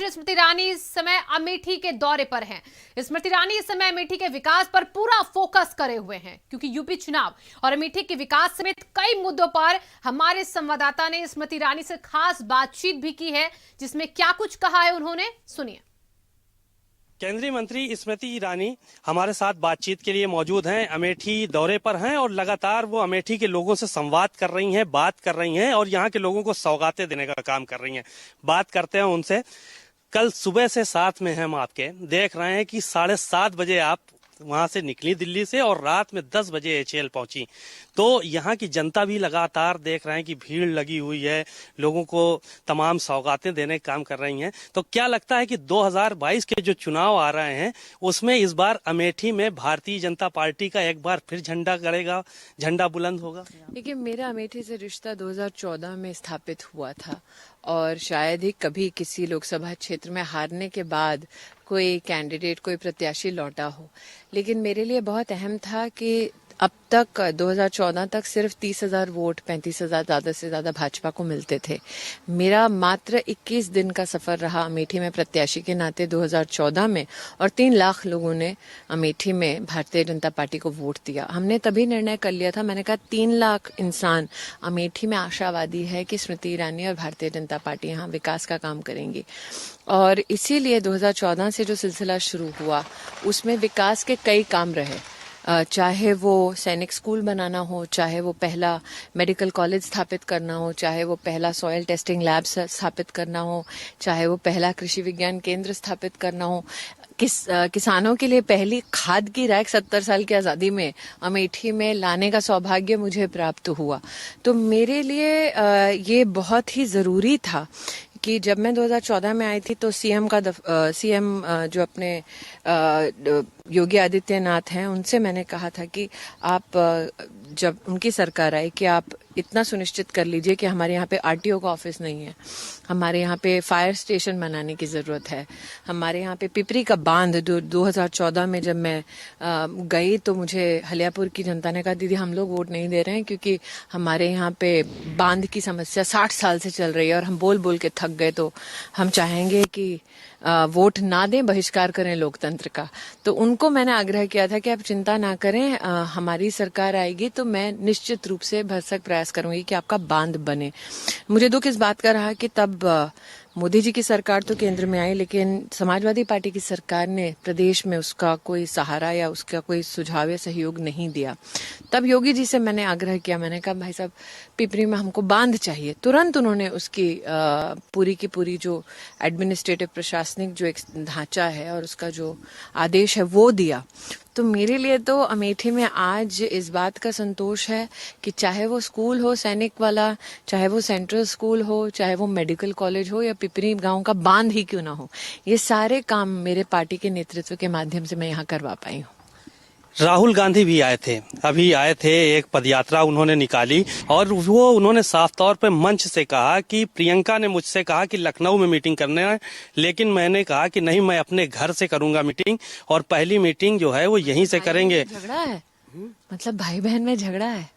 मुख्यमंत्री स्मृति ईरानी इस समय अमेठी के दौरे पर हैं। स्मृति ईरानी इस समय अमेठी के विकास पर पूरा फोकस करे हुए हैं, क्योंकि यूपी चुनाव और अमेठी के विकास समेत कई मुद्दों पर हमारे संवाददाता ने स्मृति ईरानी से खास बातचीत भी की है, जिसमें क्या कुछ कहा है उन्होंने, सुनिए। केंद्रीय मंत्री स्मृति ईरानी हमारे साथ बातचीत के लिए मौजूद हैं। अमेठी दौरे पर हैं और लगातार वो अमेठी के लोगों से संवाद कर रही हैं, बात कर रही हैं और यहाँ के लोगों को सौगातें देने का काम कर रही हैं। बात करते हैं उनसे। कल सुबह से साथ में हम आपके देख रहे हैं कि 7:30 बजे आप वहां से निकली दिल्ली से और रात में 10 बजे एचएएल पहुंची। तो यहाँ की जनता भी लगातार देख रहे हैं कि भीड़ लगी हुई है, लोगों को तमाम सौगातें देने का काम कर रही हैं। तो क्या लगता है कि 2022 के जो चुनाव आ रहे हैं उसमें इस बार अमेठी में भारतीय जनता पार्टी का एक बार फिर झंडा गड़ेगा, झंडा बुलंद होगा? देखिए, मेरा अमेठी से रिश्ता 2014 में स्थापित हुआ था और शायद ही कभी किसी लोकसभा क्षेत्र में हारने के बाद कोई कैंडिडेट, कोई प्रत्याशी लौटा हो। लेकिन मेरे लिए बहुत अहम था कि अब तक 2014 तक सिर्फ 30,000 वोट, 35,000 ज्यादा से ज्यादा भाजपा को मिलते थे। मेरा मात्र 21 दिन का सफर रहा अमेठी में प्रत्याशी के नाते 2014 में, और 3 लाख लोगों ने अमेठी में भारतीय जनता पार्टी को वोट दिया। हमने तभी निर्णय कर लिया था, मैंने कहा 3 लाख इंसान अमेठी में आशावादी है कि स्मृति ईरानी और भारतीय जनता पार्टी यहाँ विकास का काम करेंगी। और इसीलिए 2014 से जो सिलसिला शुरू हुआ उसमें विकास के कई काम रहे, चाहे वो सैनिक स्कूल बनाना हो, चाहे वो पहला मेडिकल कॉलेज स्थापित करना हो, चाहे वो पहला सॉयल टेस्टिंग लैब स्थापित करना हो, चाहे वो पहला कृषि विज्ञान केंद्र स्थापित करना हो, किसानों के लिए पहली खाद की रैक 70 साल की आज़ादी में अमेठी में लाने का सौभाग्य मुझे प्राप्त हुआ। तो मेरे लिए ये बहुत ही ज़रूरी था कि जब मैं 2014 में आई थी तो सीएम जो अपने योगी आदित्यनाथ हैं, उनसे मैंने कहा था कि आप, जब उनकी सरकार आई, कि आप इतना सुनिश्चित कर लीजिए कि हमारे यहाँ पे आरटीओ का ऑफिस नहीं है, हमारे यहाँ पे फायर स्टेशन बनाने की ज़रूरत है, हमारे यहाँ पे पिपरी का बांध 2014 में जब मैं गई तो मुझे हलियापुर की जनता ने कहा, दीदी हम लोग वोट नहीं दे रहे हैं क्योंकि हमारे यहाँ पे बांध की समस्या 60 साल से चल रही है और हम बोल बोल के थक गए, तो हम चाहेंगे कि वोट ना दें, बहिष्कार करें लोकतंत्र का। तो उनको मैंने आग्रह किया था कि आप चिंता ना करें, हमारी सरकार आएगी तो मैं निश्चित रूप से भरसक प्रयास करूंगी कि आपका बांध बने। मुझे दुख इस बात का रहा कि तब मोदी जी की सरकार तो केंद्र में आई, लेकिन समाजवादी पार्टी की सरकार ने प्रदेश में उसका कोई सहारा या उसका कोई सुझाव या सहयोग नहीं दिया। तब योगी जी से मैंने आग्रह किया, मैंने कहा भाई साहब पिपरी में हमको बांध चाहिए। तुरंत उन्होंने उसकी पूरी की पूरी जो एडमिनिस्ट्रेटिव प्रशासनिक जो एक ढांचा है और उसका जो आदेश है वो दिया। तो मेरे लिए तो अमेठी में आज इस बात का संतोष है कि चाहे वो स्कूल हो सैनिक वाला, चाहे वो सेंट्रल स्कूल हो, चाहे वो मेडिकल कॉलेज हो या पिपरी गांव का बांध ही क्यों ना हो, ये सारे काम मेरे पार्टी के नेतृत्व के माध्यम से मैं यहाँ करवा पाई हूँ। राहुल गांधी भी आए थे, अभी आए थे, एक पदयात्रा उन्होंने निकाली और वो उन्होंने साफ तौर पे मंच से कहा कि प्रियंका ने मुझसे कहा कि लखनऊ में मीटिंग करने है, लेकिन मैंने कहा कि नहीं, मैं अपने घर से करूंगा मीटिंग और पहली मीटिंग जो है वो यहीं से करेंगे। झगड़ा है, मतलब भाई बहन में झगड़ा है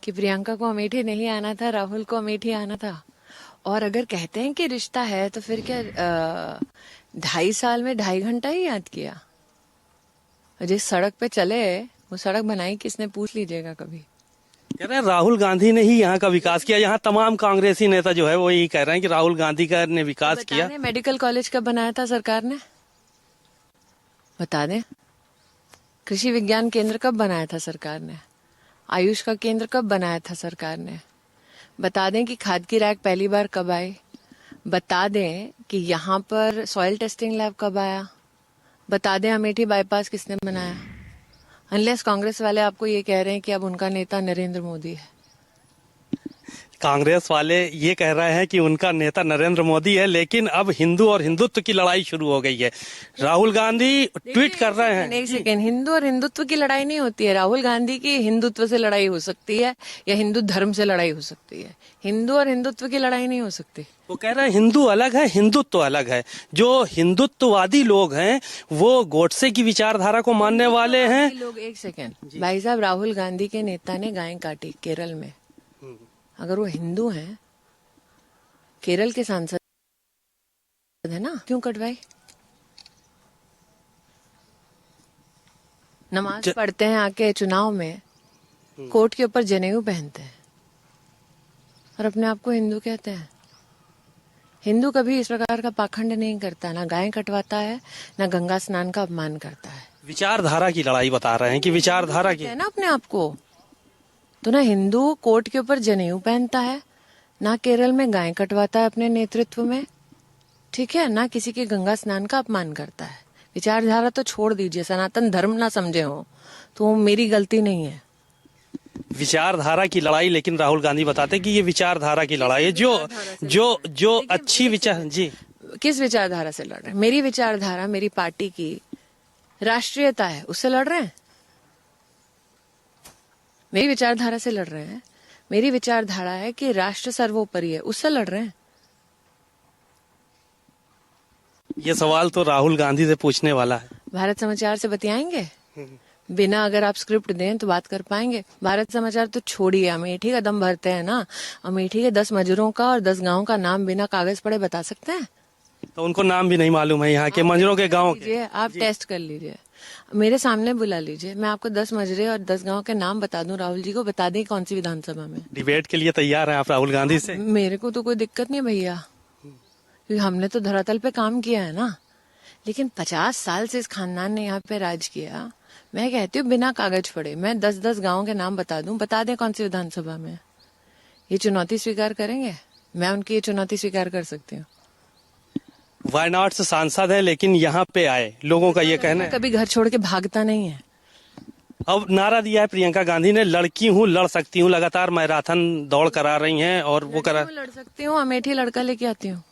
कि प्रियंका को अमेठी नहीं आना था, राहुल को अमेठी आना था। और अगर कहते हैं कि रिश्ता है तो फिर क्या 2.5 साल में 2.5 घंटा ही याद किया? जिस सड़क पे चले वो सड़क बनाई किसने, पूछ लीजिएगा कभी। कह रहे हैं राहुल गांधी ने ही यहाँ का विकास किया। यहाँ तमाम कांग्रेसी नेता जो है वो यही कह रहे हैं कि राहुल गांधी का ने विकास किया। मेडिकल कॉलेज कब बनाया था सरकार ने, बता दें? कृषि विज्ञान केंद्र कब बनाया था सरकार ने? आयुष का केंद्र कब बनाया था सरकार ने? बता दें कि खाद की रैक पहली बार कब आई? बता दें कि यहाँ पर सॉइल टेस्टिंग लैब कब आया? बता दें अमेठी बाईपास किसने बनाया? अनलेस कांग्रेस वाले आपको ये कह रहे हैं कि अब उनका नेता नरेंद्र मोदी है। कांग्रेस वाले ये कह रहे हैं कि उनका नेता नरेंद्र मोदी है, लेकिन अब हिंदू और हिंदुत्व की लड़ाई शुरू हो गई है। राहुल गांधी ट्वीट कर रहे हैं। एक सेकेंड, हिंदू और हिंदुत्व की लड़ाई नहीं होती है। राहुल गांधी की हिंदुत्व से लड़ाई हो सकती है या हिंदू धर्म से लड़ाई हो सकती है, हिंदू और हिंदुत्व की लड़ाई नहीं हो सकती। वो कह रहे हैं हिंदू अलग है, हिंदुत्व अलग है। जो हिंदुत्ववादी लोग हैं वो गोडसे की विचारधारा को मानने वाले हैं लोग। एक सेकेंड भाई साहब, राहुल गांधी के नेता ने गाय काटी केरल में, अगर वो हिंदू हैं, केरल के सांसद है ना, क्यों कटवाई? नमाज पढ़ते हैं आके चुनाव में, कोर्ट के ऊपर जनेऊ पहनते हैं और अपने आप को हिंदू कहते हैं। हिंदू कभी इस प्रकार का पाखंड नहीं करता, ना गायें कटवाता है, ना गंगा स्नान का अपमान करता है। विचारधारा की लड़ाई बता रहे हैं कि विचारधारा की है ना अपने आप को। तो ना हिंदू कोर्ट के ऊपर जनेऊ पहनता है, ना केरल में गायें कटवाता है अपने नेतृत्व में, ठीक है, ना किसी के गंगा स्नान का अपमान करता है। विचारधारा तो छोड़ दीजिए, सनातन धर्म ना समझे हो तो वो मेरी गलती नहीं है। विचारधारा की लड़ाई, लेकिन राहुल गांधी बताते हैं कि ये विचारधारा की लड़ाई है। जो अच्छी विचार जी किस विचारधारा से लड़ रहे हैं? मेरी विचारधारा, मेरी पार्टी की राष्ट्रीयता है, उससे लड़ रहे हैं। मेरी विचारधारा से लड़ रहे हैं। मेरी विचारधारा है कि राष्ट्र सर्वोपरि है, उससे लड़ रहे हैं। ये सवाल तो राहुल गांधी से पूछने वाला है। भारत समाचार से बतियाएंगे बिना, अगर आप स्क्रिप्ट दें तो बात कर पाएंगे। भारत समाचार तो छोड़िए, अमेठी का दम भरते हैं ना। अमेठी के 10 मजरों का और 10 गांवों का नाम बिना कागज पढ़े बता सकते हैं? तो उनको नाम भी नहीं मालूम है यहाँ के मजरों के गाँव के। आप टेस्ट कर लीजिए, मेरे सामने बुला लीजिए, मैं आपको 10 मजरे और 10 गांव के नाम बता दूं। राहुल जी को बता दें कौन सी विधानसभा में। डिबेट के लिए तैयार हैं आप राहुल गांधी से? मेरे को तो कोई दिक्कत नहीं भैया, क्योंकि हमने तो धरातल पे काम किया है ना। लेकिन 50 साल से इस खानदान ने यहाँ पे राज किया। मैं कहती हूँ बिना कागज पढ़े मैं 10-10 गांवों के नाम बता दूं, बता दें कौन सी विधानसभा में। ये चुनौती स्वीकार करेंगे? मैं उनकी ये चुनौती स्वीकार कर सकती हूँ। वायनाड से सांसद है, लेकिन यहाँ पे आए, लोगों का ये कहना है कभी घर छोड़ के भागता नहीं है। अब नारा दिया है प्रियंका गांधी ने, लड़की हूँ लड़ सकती हूँ, लगातार मैराथन दौड़ करा रही हैं और वो लड़ सकती हूँ, अमेठी लड़का लेके आती हूँ।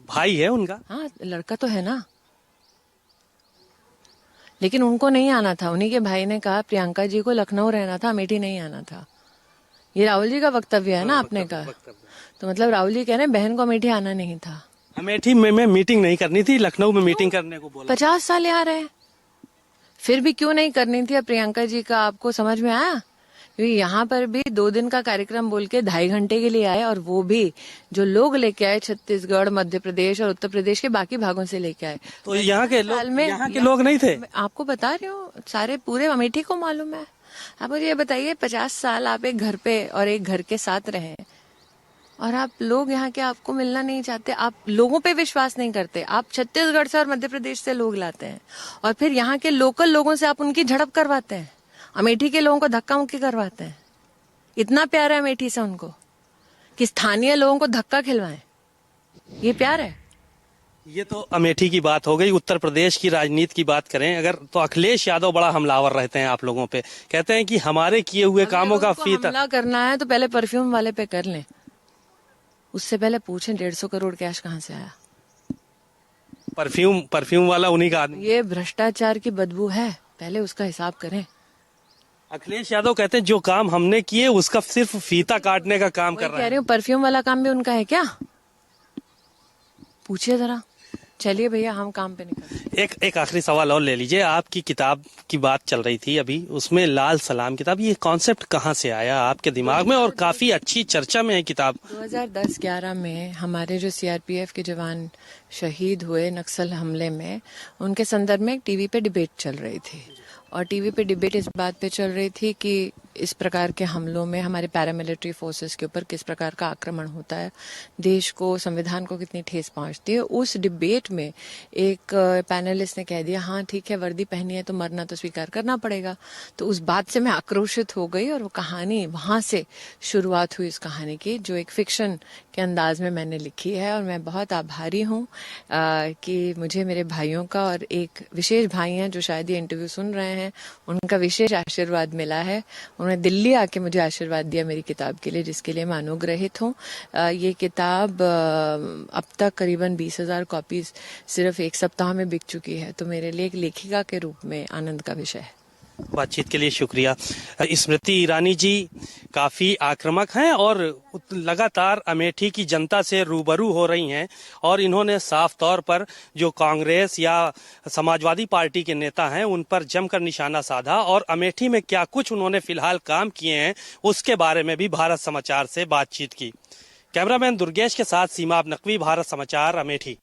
भाई है उनका। हाँ, लड़का तो है ना, लेकिन उनको नहीं आना था। उन्हीं के भाई ने कहा प्रियंका जी को लखनऊ रहना था, अमेठी नहीं आना था। ये राहुल जी का वक्तव्य है ना आपने कहा। तो मतलब राहुल जी कह रहे हैं बहन को अमेठी आना नहीं था। अमेठी में मीटिंग नहीं करनी थी, लखनऊ में मीटिंग करने को बोला। 50 साल यहाँ रहे, फिर भी क्यों नहीं करनी थी? अब प्रियंका जी का आपको समझ में आया? क्योंकि यहाँ पर भी 2 दिन का कार्यक्रम बोल के 2.5 घंटे के लिए आए, और वो भी जो लोग लेके आए छत्तीसगढ़, मध्य प्रदेश और उत्तर प्रदेश के बाकी भागों से लेके आए। तो यहाँ के लोग नहीं थे? आपको बता रही हूँ, सारे पूरे अमेठी को मालूम है। आप मुझे ये बताइए, 50 साल आप एक घर पे और एक घर के साथ रहे और आप लोग यहाँ के आपको मिलना नहीं चाहते, आप लोगों पे विश्वास नहीं करते। आप छत्तीसगढ़ से और मध्य प्रदेश से लोग लाते हैं और फिर यहाँ के लोकल लोगों से आप उनकी झड़प करवाते हैं। अमेठी के लोगों को धक्का मुक्की करवाते हैं। इतना प्यार है अमेठी से उनको कि स्थानीय लोगों को धक्का खिलवाएं। ये प्यार है? ये तो अमेठी की बात हो गई। उत्तर प्रदेश की राजनीति की बात करें अगर, तो अखिलेश यादव बड़ा हमलावर रहते हैं आप लोगों पे। कहते हैं कि हमारे किए हुए कामों का फीता हमला करना है तो पहले परफ्यूम वाले पे कर लें, उससे पहले पूछें 150 करोड़ कैश कहाँ से आया। परफ्यूम वाला उन्हीं का आदमी। ये भ्रष्टाचार की बदबू है, पहले उसका हिसाब करें। अखिलेश यादव कहते हैं जो काम हमने किए उसका सिर्फ फीता काटने का काम कर रहे कह रही हूँ, परफ्यूम वाला काम भी उनका है क्या? पूछिए जरा। चलिए भैया, हम काम पे निकल। एक आखिरी सवाल और ले लीजिए। आपकी किताब की बात चल रही थी अभी, उसमें लाल सलाम किताब, ये कॉन्सेप्ट कहाँ से आया आपके दिमाग में और काफी अच्छी चर्चा में है किताब? 2010-11 में हमारे जो सीआरपीएफ के जवान शहीद हुए नक्सल हमले में, उनके संदर्भ में एक टीवी पे डिबेट चल रही थी। और टीवी पे डिबेट इस बात पे चल रही थी कि इस प्रकार के हमलों में हमारे पैरामिलिट्री फोर्सेस के ऊपर किस प्रकार का आक्रमण होता है, देश को, संविधान को कितनी ठेस पहुंचती है। उस डिबेट में एक पैनलिस्ट ने कह दिया, हाँ ठीक है, वर्दी पहनी है तो मरना तो स्वीकार करना पड़ेगा। तो उस बात से मैं आक्रोशित हो गई और वो कहानी, वहां से शुरुआत हुई इस कहानी की, जो एक फिक्शन के अंदाज में मैंने लिखी है। और मैं बहुत आभारी हूँ कि मुझे मेरे भाइयों का, और एक विशेष भाई हैं जो शायद ये इंटरव्यू सुन रहे हैं, उनका विशेष आशीर्वाद मिला है। उन्होंने दिल्ली आके मुझे आशीर्वाद दिया मेरी किताब के लिए, जिसके लिए मैं अनुग्रहित हूँ। ये किताब अब तक करीबन 20,000 कॉपीज सिर्फ 1 सप्ताह में बिक चुकी है, तो मेरे लिए एक लेखिका के रूप में आनंद का विषय है। बातचीत के लिए शुक्रिया। स्मृति ईरानी जी काफी आक्रामक हैं और लगातार अमेठी की जनता से रूबरू हो रही हैं और इन्होंने साफ तौर पर जो कांग्रेस या समाजवादी पार्टी के नेता हैं उन पर जमकर निशाना साधा और अमेठी में क्या कुछ उन्होंने फिलहाल काम किए हैं उसके बारे में भी भारत समाचार से बातचीत की। कैमरामैन दुर्गेश के साथ सीमा नकवी, भारत समाचार, अमेठी।